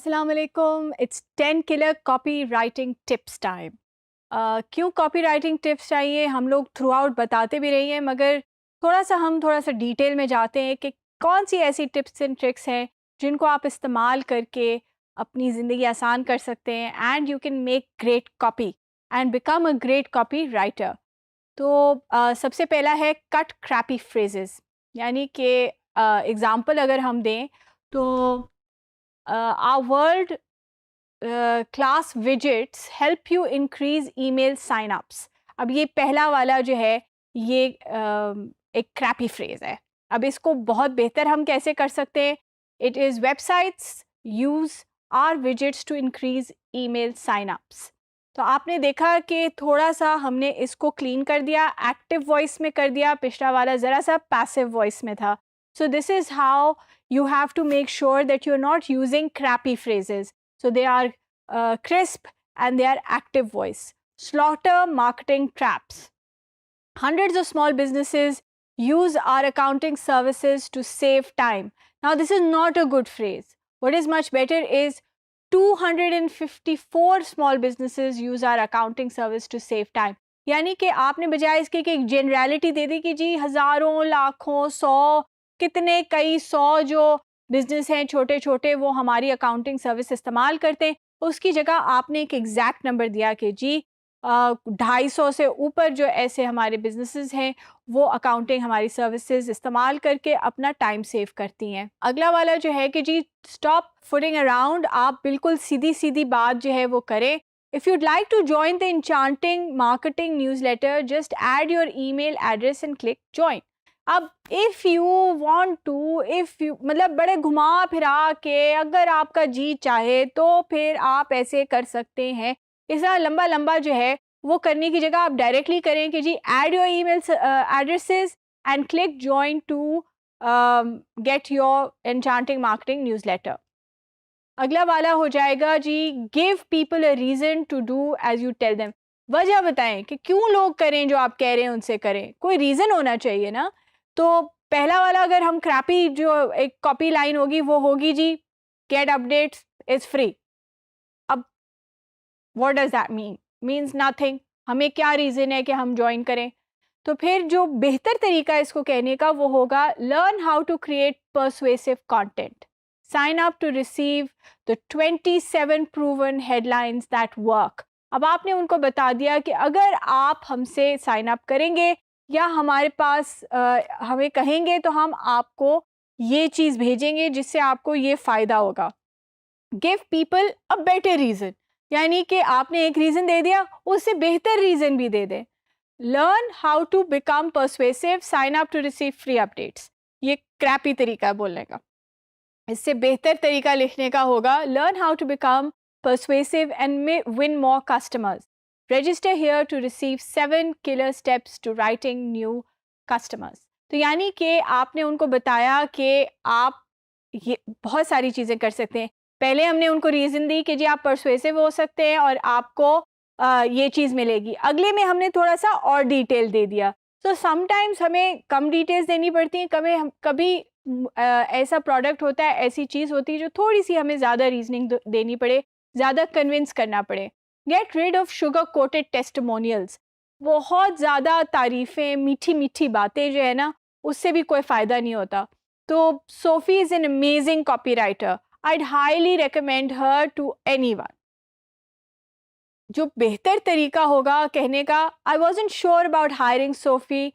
अस्सलाम वालेकुम। It's 10 killer copy writing tips time. क्यों कॉपी राइटिंग टिप्स चाहिए, हम लोग थ्रू आउट बताते भी रही हैं, मगर थोड़ा सा डिटेल में जाते हैं कि कौन सी ऐसी टिप्स एंड ट्रिक्स हैं जिनको आप इस्तेमाल करके अपनी ज़िंदगी आसान कर सकते हैं and you can make great copy and become a great copy writer. तो सबसे पहला है कट क्रैपी फ्रेजेस, यानी कि एग्ज़ाम्पल अगर हम दें तो our world class widgets help you increase email sign-ups। अब ये पहला वाला जो है ये एक क्रैपी फ्रेज है। अब इसको बहुत बेहतर हम कैसे कर सकते हैं? It is websites use are widgets to increase email sign ups. तो आपने देखा कि थोड़ा सा हमने इसको क्लीन कर दिया, एक्टिव वॉइस में कर दिया, पिछला वाला ज़रा सा पैसिव वॉइस में था। So this is how you have to make sure that you're not using crappy phrases. So they are crisp and they are active voice. Slaughter marketing traps. Hundreds of small businesses use our accounting services to save time. Now, this is not a good phrase. What is much better is 254 small businesses use our accounting service to save time. यानी कि आपने बजाय इसके कि एक generality दे दी कि जी हज़ारों, लाखों, 100, कितने कई 100 जो बिजनेस हैं छोटे छोटे वो हमारी अकाउंटिंग सर्विस इस्तेमाल करते हैं, उसकी जगह आपने एक एग्जैक्ट नंबर दिया कि जी 250 से ऊपर जो ऐसे हमारे बिजनेसेस हैं वो अकाउंटिंग हमारी सर्विसेज इस्तेमाल करके अपना टाइम सेव करती हैं। अगला वाला जो है कि जी स्टॉप फुडिंग अराउंड, आप बिल्कुल सीधी सीधी बात जो है वो करें। If you'd like to join the enchanting marketing newsletter, just add your email address and click join. अब if you want to, if you मतलब बड़े घुमा फिरा के अगर आपका जी चाहे तो फिर आप ऐसे कर सकते हैं। इतना लंबा लंबा जो है वो करने की जगह आप डायरेक्टली करें कि जी add your email addresses and click join to get your enchanting marketing newsletter. अगला वाला हो जाएगा जी give people a reason to do as you tell them. वजह बताएं कि क्यों लोग करें जो आप कह रहे हैं उनसे करें, कोई रीज़न होना चाहिए ना। तो पहला वाला अगर हम क्रैपी जो एक कॉपी लाइन होगी वो होगी जी गेट अपडेट्स इज़ फ्री। अब what does that mean? Means nothing. हमें क्या रीज़न है कि हम ज्वाइन करें? तो फिर जो बेहतर तरीका इसको कहने का वो होगा learn how to create persuasive content. Sign up to receive the 27 proven headlines that work. अब आपने उनको बता दिया कि अगर आप हमसे साइन अप करेंगे या हमारे पास हमें कहेंगे तो हम आपको ये चीज़ भेजेंगे जिससे आपको ये फ़ायदा होगा। Give people a better reason, यानी कि आपने एक रीज़न दे दिया, उससे बेहतर रीज़न भी दे दें। Learn how to become persuasive, sign up to receive free updates. ये क्रैपी तरीका है बोलने का। इससे बेहतर तरीका लिखने का होगा learn how to become persuasive and win more customers. Register here to receive 7 killer steps to writing new customers. तो यानी कि आपने उनको बताया कि आप ये बहुत सारी चीज़ें कर सकते हैं। पहले हमने उनको रीज़न दी कि जी आप परसुएसिव हो सकते हैं और आपको ये चीज़ मिलेगी। अगले में हमने थोड़ा सा और डिटेल दे दिया। तो समटाइम्स हमें कम डिटेल्स देनी पड़ती हैं, कभी ऐसा प्रोडक्ट होता है, ऐसी चीज़ होती है जो थोड़ी सी हमें ज़्यादा रीजनिंग देनी पड़े, ज़्यादा कन्विंस करना पड़े। Get rid of sugar coated testimonials. बहुत ज़्यादा तारीफ़ें, मीठी मीठी बातें जो है ना, उससे भी कोई फ़ायदा नहीं होता। तो SoFi is an amazing copy writer, I'd highly recommend her to anyone। जो बेहतर तरीका होगा कहने का, I wasn't sure about hiring Sophie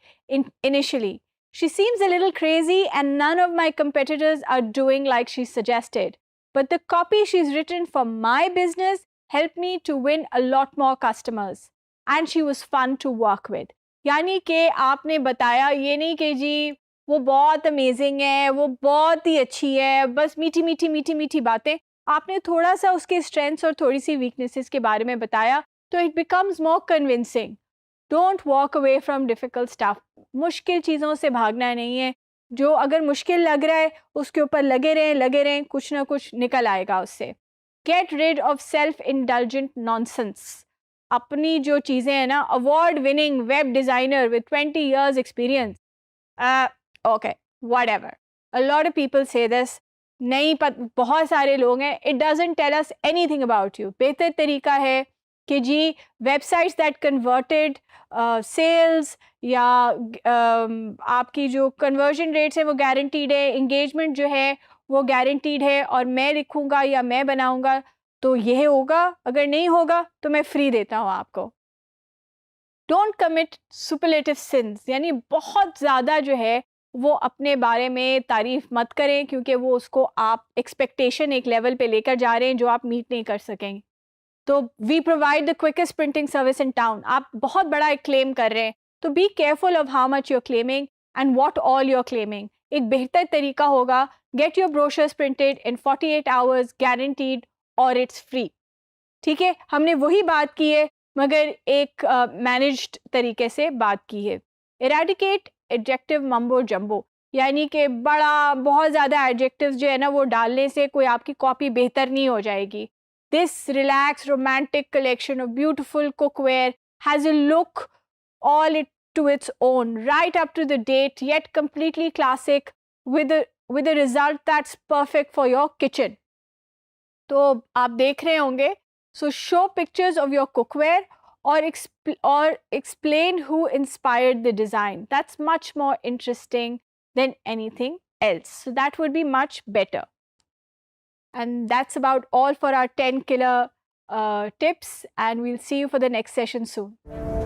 initially. She seems a little crazy and none of my competitors are doing like she suggested. But the copy she's written for my business helped me to win a lot more customers. And she was fun to work with। यानी कि आपने बताया ये नहीं कि जी वो बहुत amazing है, वो बहुत ही अच्छी है, बस मीठी मीठी मीठी मीठी बातें। आपने थोड़ा सा उसके स्ट्रेंथ्स और थोड़ी सी वीकनेसेस के बारे में बताया, तो it becomes more convincing. Don't walk away from difficult stuff. मुश्किल चीज़ों से भागना नहीं है। जो अगर मुश्किल लग रहा है उसके ऊपर लगे रहें, कुछ ना कुछ निकल आएगा उससे। Get rid of self indulgent nonsense. अपनी जो चीज़ें हैं ना, award winning web designer with 20 years experience, okay, whatever. A lot of people say this. नहीं बहुत सारे लोग हैं, it doesn't tell us anything about you. बेहतर तरीका है कि जी वेबसाइट्स दैट कन्वर्टेड सेल्स या आपकी जो कन्वर्जन रेट्स है वो गारंटीड है, इंगेजमेंट जो है वो गारंटीड है, और मैं लिखूँगा या मैं बनाऊँगा तो यह होगा, अगर नहीं होगा तो मैं फ्री देता हूँ आपको। डोंट कमिट सुपरलेटिव सिंस, यानी बहुत ज़्यादा जो है वो अपने बारे में तारीफ मत करें, क्योंकि वो उसको आप एक्सपेक्टेशन एक लेवल पे लेकर जा रहे हैं जो आप मीट नहीं कर सकेंगे। तो we provide the quickest printing service in town, आप बहुत बड़ा एक क्लेम कर रहे हैं, तो be careful of how much you're claiming and what all you're claiming. एक बेहतर तरीका होगा get your brochures printed in 48 hours guaranteed और इट्स फ्री। ठीक है, हमने वही बात की है मगर एक मैनेज्ड तरीके से बात की है। इरेडिकेट एडजेक्टिव मम्बो जम्बो, यानी कि बड़ा बहुत ज़्यादा एडजेक्टिव्स जो है ना वो डालने से कोई आपकी कॉपी बेहतर नहीं हो जाएगी। This relax romantic collection of beautiful cookware has a look all it to its own, right up to the date, yet completely classic with a result that's perfect for your kitchen. तो आप देख रहे होंगे, so show pictures of your cookware or explain who inspired the design. That's much more interesting than anything else. So that would be much better. And that's about all for our 10 killer tips, and we'll see you for the next session soon.